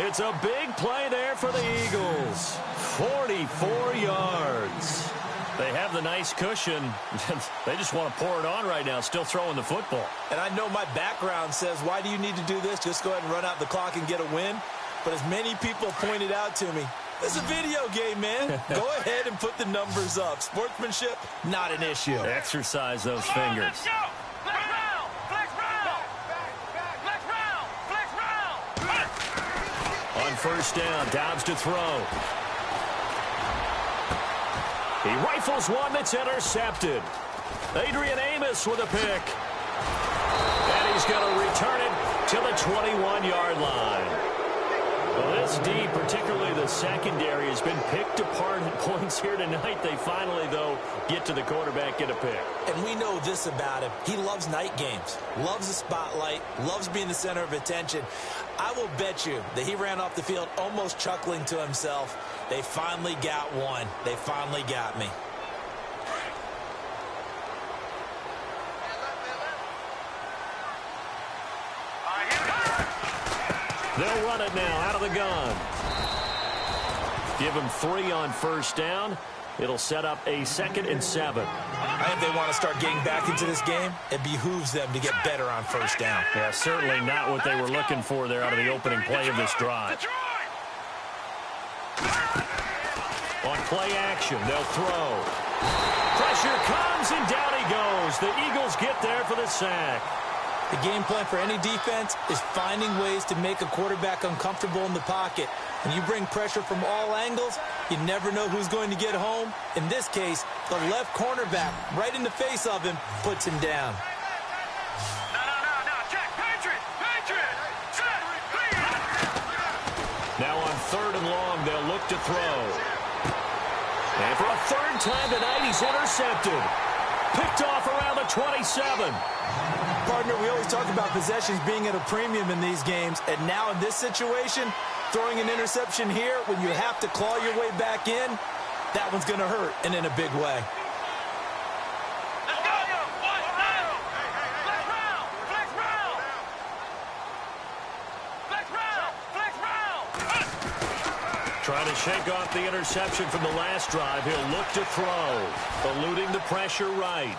It's a big play there for the Eagles. 44 yards. They have the nice cushion. They just want to pour it on right now, still throwing the football. And I know my background says, why do you need to do this? Just go ahead and run out the clock and get a win. But as many people pointed out to me, it's a video game, man. Go ahead and put the numbers up. Sportsmanship, not an issue. Exercise those fingers. Let's go! Flex round! Flex round! Flex round! Flex round! On first down, Dobbs to throw. He rifles one that's intercepted. Adrian Amos with a pick. And he's going to return it to the 21-yard line. Well, this D, particularly the secondary, has been picked apart at points here tonight. They finally, though, get to the quarterback, get a pick. And we know this about him. He loves night games, loves the spotlight, loves being the center of attention. I will bet you that he ran off the field almost chuckling to himself. They finally got one. They finally got me. They'll run it now out of the gun. Give him 3 on first down. It'll set up a 2nd and 7. I think they want to start getting back into this game. It behooves them to get better on first down. Yeah, certainly not what they were looking for there out of the opening play of this drive. On play action, they'll throw. Pressure comes, and down he goes. The Eagles get there for the sack. The game plan for any defense is finding ways to make a quarterback uncomfortable in the pocket. When you bring pressure from all angles, you never know who's going to get home. In this case, the left cornerback, right in the face of him, puts him down. No. Check. Patriot. Set. Now on 3rd and long, they'll look to throw. And for a 3rd time tonight, he's intercepted. Picked off around the 27. Partner, we always talk about possessions being at a premium in these games, and now in this situation, throwing an interception here when you have to claw your way back in, that one's going to hurt, and in a big way. Let's go! Flex round! Flex round! Flex round! Flex round! Trying to shake off the interception from the last drive. He'll look to throw. Eluding the pressure right.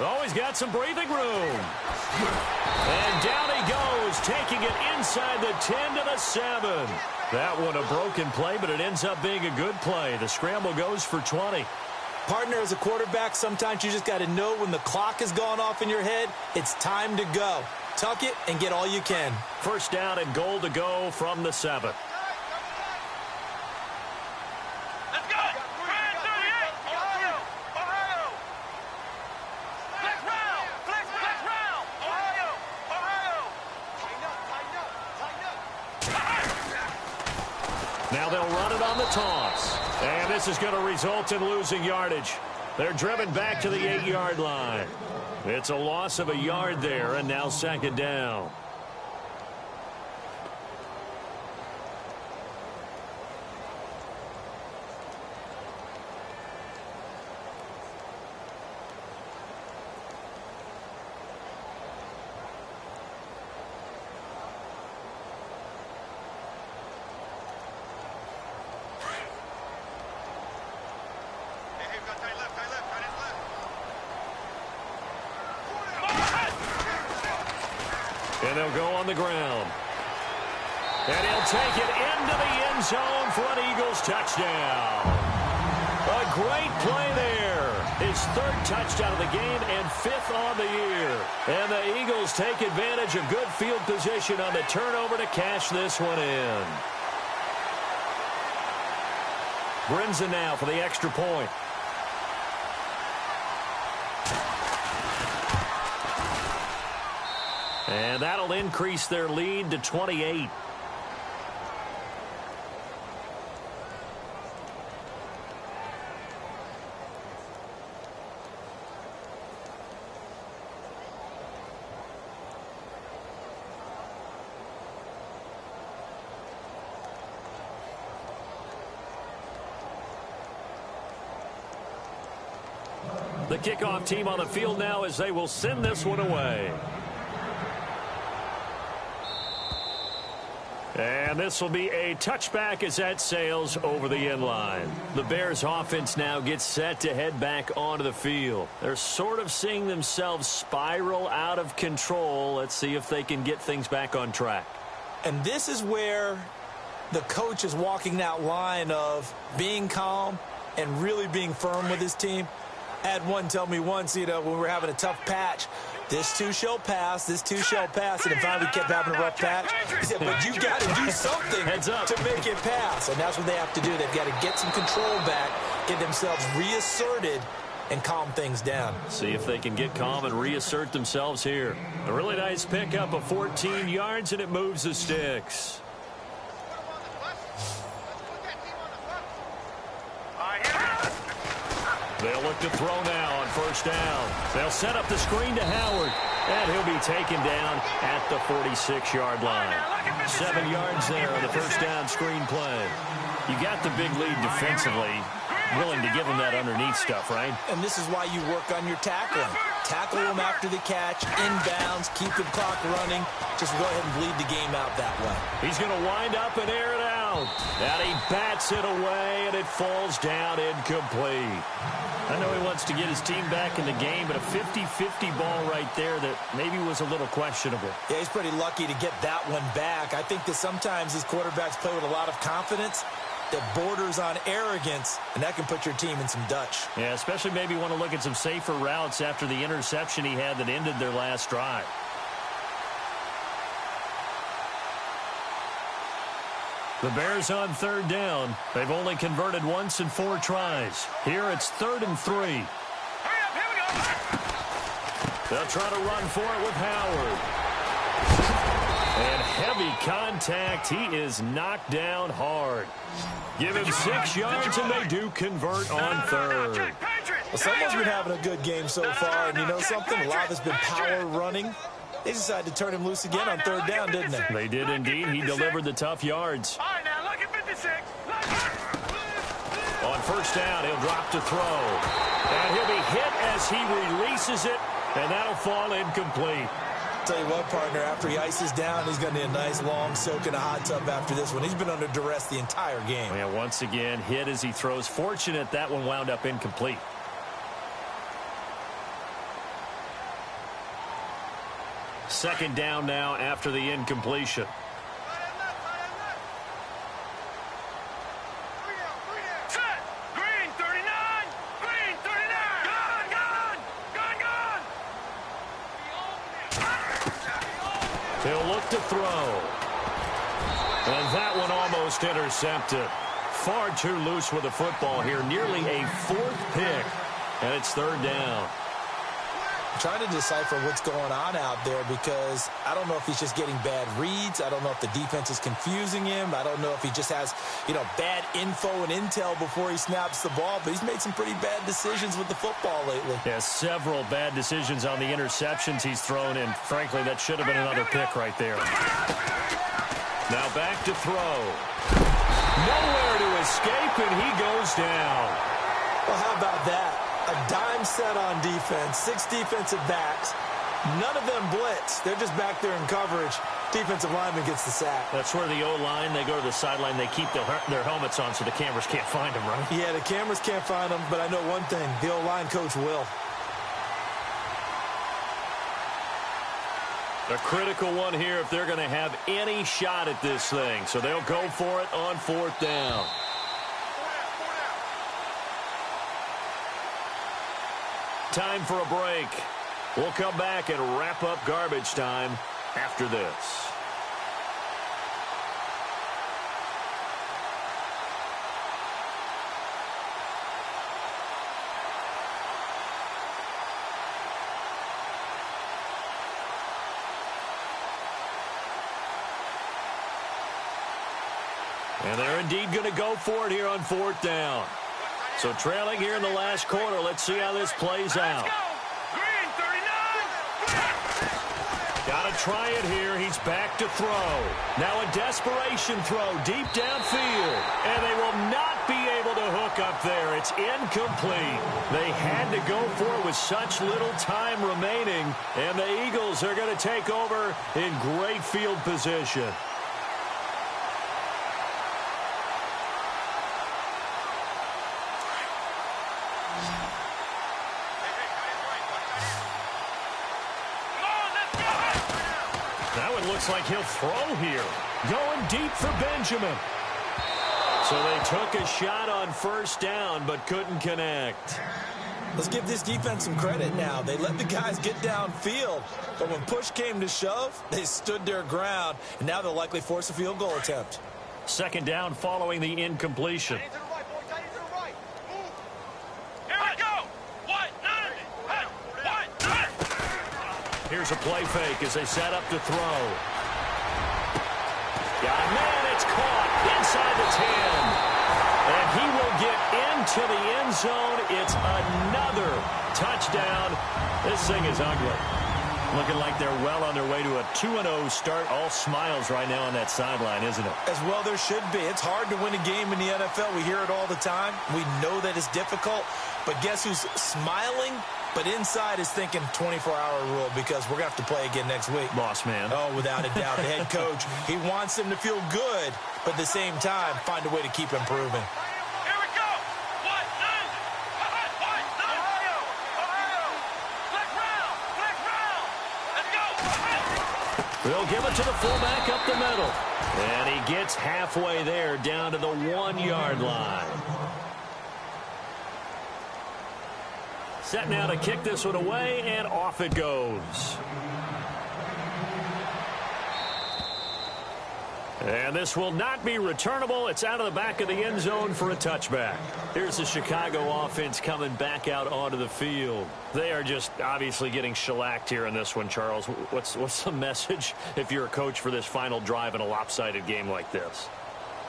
Oh, he's got some breathing room. And down he goes, taking it inside the 10 to the 7. That one a broken play, but it ends up being a good play. The scramble goes for 20. Partner, as a quarterback, sometimes you just got to know when the clock has gone off in your head, it's time to go. Tuck it and get all you can. First down and goal to go from the 7. Let's go! Brand 38! Ohio! Flex round! Flex round! Now they'll run it on the toss. And this is going to result in losing yardage. They're driven back to the 8-yard line. It's a loss of a yard there, and now second down. And they'll go on the ground. And he'll take it into the end zone for an Eagles touchdown. A great play there. His third touchdown of the game and 5th on the year. And the Eagles take advantage of good field position on the turnover to cash this one in. Brinson now for the extra point. And that'll increase their lead to 28. The kickoff team on the field now as they will send this one away. And this will be a touchback as that sails over the end line. The Bears offense now gets set to head back onto the field. They're sort of seeing themselves spiral out of control. Let's see if they can get things back on track. And this is where the coach is walking that line of being calm and really being firm with his team. I had one tell me once, when we were having a tough patch, this too shall pass, this too shall pass. And finally we kept having a rough patch. He said, but you've got to do something to make it pass. And that's what they have to do. They've got to get some control back, get themselves reasserted, and calm things down. See if they can get calm and reassert themselves here. A really nice pickup of 14 yards, and it moves the sticks. They'll look to throw now on first down. They'll set up the screen to Howard, and he'll be taken down at the 46-yard line. 7 yards there on the first down screen play. You got the big lead defensively, willing to give them that underneath stuff, right? And this is why you work on your tackling. Tackle them after the catch, inbounds, keep the clock running. Just go ahead and bleed the game out that way. He's going to wind up and air it out. And he bats it away, and it falls down incomplete. I know he wants to get his team back in the game, but a 50-50 ball right there that maybe was a little questionable. Yeah, he's pretty lucky to get that one back. I think that sometimes these quarterbacks play with a lot of confidence that borders on arrogance, and that can put your team in some Dutch. Yeah, especially maybe want to look at some safer routes after the interception he had that ended their last drive. The Bears on third down. They've only converted once in 4 tries. Here it's 3rd and 3. Hurry up, here we go. They'll try to run for it with Howard. And heavy contact. He is knocked down hard. Give him 6 yards, and they do convert on third. Well, someone's been having a good game so far, and you know something? A lot of it's been power running. They decided to turn him loose again on third down, didn't they? They did indeed. He delivered the tough yards. All right, now look at 56. On first down, he'll drop to throw. And he'll be hit as he releases it, and that'll fall incomplete. Tell you what, partner, after he ices down, he's going to need a nice long soak in a hot tub after this one. He's been under duress the entire game. Yeah, once again, hit as he throws. Fortunate that one wound up incomplete. Second down now after the incompletion. Set. Green 39. Green 39. Gone. He'll look to throw. And that one almost intercepted. Far too loose with the football here. Nearly a 4th pick. And it's third down. trying to decipher what's going on out there because I don't know if he's just getting bad reads. I don't know if the defense is confusing him. I don't know if he just has, bad info and intel before he snaps the ball. But he's made some pretty bad decisions with the football lately. Yeah, several bad decisions on the interceptions he's thrown, and frankly, that should have been another pick right there. Now back to throw. Nowhere to escape, and he goes down. Well, how about that? A dime set on defense, 6 defensive backs. None of them blitz. They're just back there in coverage. Defensive lineman gets the sack. That's where the O-line, they go to the sideline, they keep their helmets on so the cameras can't find them, right? Yeah, the cameras can't find them, but I know one thing. The O-line coach will. A critical one here if they're going to have any shot at this thing. So they'll go for it on 4th down. Time for a break. We'll come back and wrap up garbage time after this. And they're indeed going to go for it here on 4th down. So trailing here in the last quarter. Let's see how this plays out. Green 39. Got to try it here. He's back to throw. Now a desperation throw deep downfield. And they will not be able to hook up there. It's incomplete. They had to go for it with such little time remaining. And the Eagles are going to take over in great field position. Looks like he'll throw here. Going deep for Benjamin. So they took a shot on 1st down, but couldn't connect. Let's give this defense some credit now. They let the guys get downfield, but when push came to shove, they stood their ground, and now they'll likely force a field goal attempt. 2nd down following the incompletion. Here's a play fake as they set up to throw. Got a man, it's caught inside the 10. And he will get into the end zone. It's another touchdown. This thing is ugly. Looking like they're well on their way to a 2-0 start. All smiles right now on that sideline, isn't it? As well there should be. It's hard to win a game in the NFL. We hear it all the time. We know that it's difficult. But guess who's smiling? But inside is thinking 24-hour rule because we're going to have to play again next week. Boss man. Oh, without a doubt. The head coach, he wants them to feel good, but at the same time, find a way to keep improving. Here we go. What? Let's go. They'll give it to the fullback up the middle. And he gets halfway there down to the 1-yard line. Set now to kick this one away, and off it goes. And this will not be returnable. It's out of the back of the end zone for a touchback. Here's the Chicago offense coming back out onto the field. They are just obviously getting shellacked here in this one, Charles. What's the message if you're a coach for this final drive in a lopsided game like this?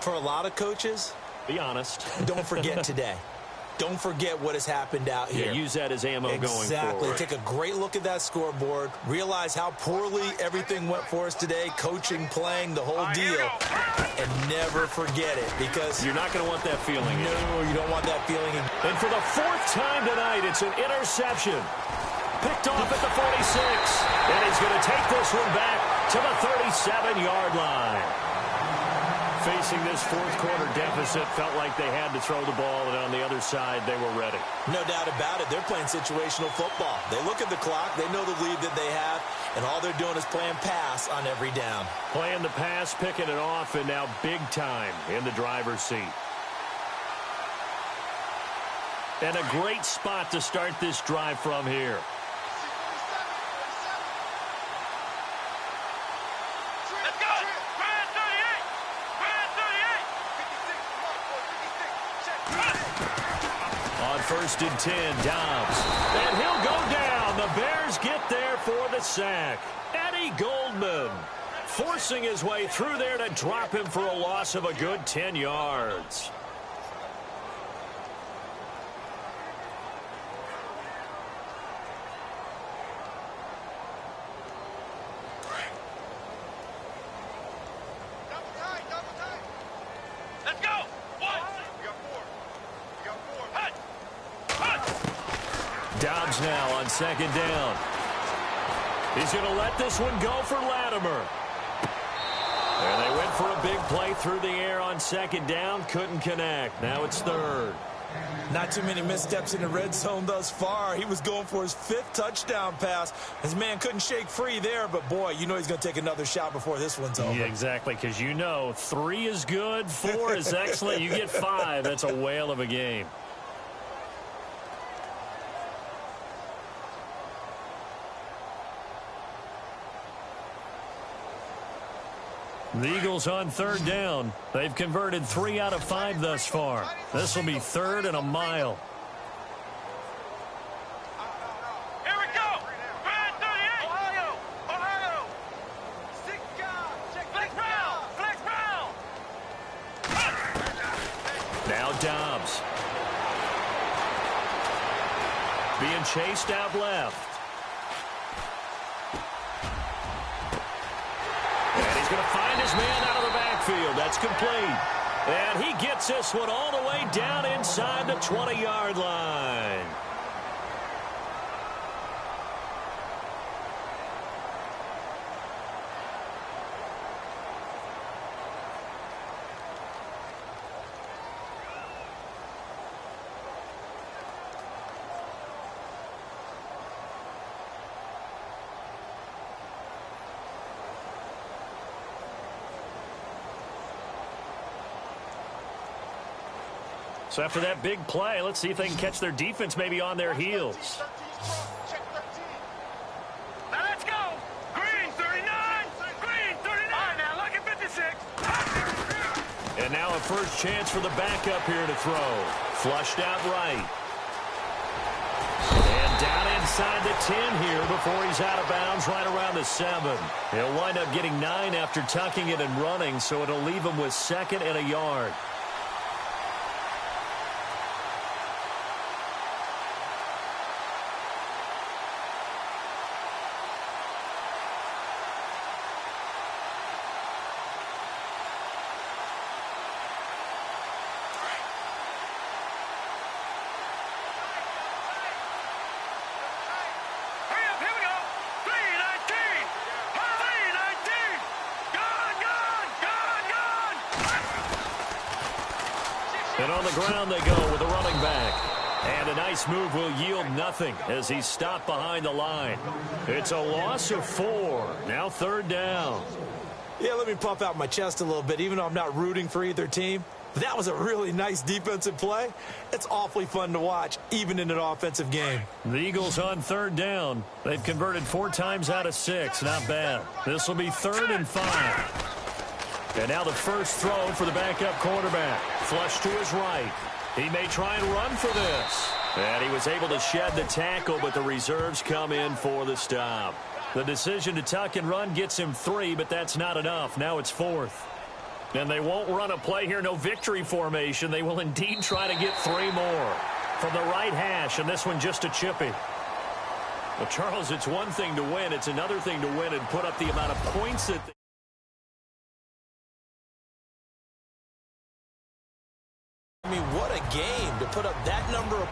For a lot of coaches, be honest. Don't forget today. Don't forget what has happened out here. Yeah, use that as ammo going forward. Exactly. Take a great look at that scoreboard. Realize how poorly everything went for us today. Coaching, playing, the whole deal. And never forget it because you're not going to want that feeling. No, you don't want that feeling. And for the 4th time tonight, it's an interception. Picked off at the 46. And he's going to take this one back to the 37-yard line. Facing this 4th quarter deficit, felt like they had to throw the ball, and on the other side, they were ready. No doubt about it. They're playing situational football. They look at the clock. They know the lead that they have, and all they're doing is playing pass on every down. Playing the pass, picking it off, and now big time in the driver's seat. And a great spot to start this drive from here. On 1st and 10, Dobbs. And he'll go down. The The Bears get there for the sack. Eddie Goldman forcing his way through there to drop him for a loss of a good 10 yards. Let's go. One. We got four. Hut. Dobbs now on second down. He's going to let this one go for Latimer. And they went for a big play through the air on second down. Couldn't connect. Now it's third. Not too many missteps in the red zone thus far. He was going for his 5th touchdown pass. His man couldn't shake free there, but boy, you know he's going to take another shot before this one's over. Yeah, exactly, because you know 3 is good, 4 is excellent. You get 5. That's a whale of a game. The Eagles on third down. They've converted 3 out of 5 thus far. This will be third and a mile. Here we go. Brad 38. Ohio. Flex round. Now Dobbs. Being chased out left. And he's going to find his man out of the backfield. That's complete. And he gets this one all the way down inside the 20-yard line. So after that big play, let's see if they can catch their defense maybe on their heels. Now let's go. Green 39. Green 39. All right, now look at 56. And now a first chance for the backup here to throw. Flushed out right. And down inside the 10 here before he's out of bounds right around the 7. He'll wind up getting 9 after tucking it and running, so it'll leave him with 2nd and a yard. And on the ground they go with a running back. And a nice move will yield nothing as he's stopped behind the line. It's a loss of 4. Now third down. Yeah, let me puff out my chest a little bit, even though I'm not rooting for either team. But that was a really nice defensive play. It's awfully fun to watch, even in an offensive game. The Eagles on third down. They've converted 4 times out of 6. Not bad. This will be 3rd and 5. And now the first throw for the backup quarterback. Flush to his right. He may try and run for this. And he was able to shed the tackle, but the reserves come in for the stop. The decision to tuck and run gets him 3, but that's not enough. Now it's 4th. And they won't run a play here, no victory formation. They will indeed try to get 3 more. From the right hash, and this one just a chippy. Well, Charles, it's one thing to win. It's another thing to win and put up the amount of points that I mean, what a game to put up that number of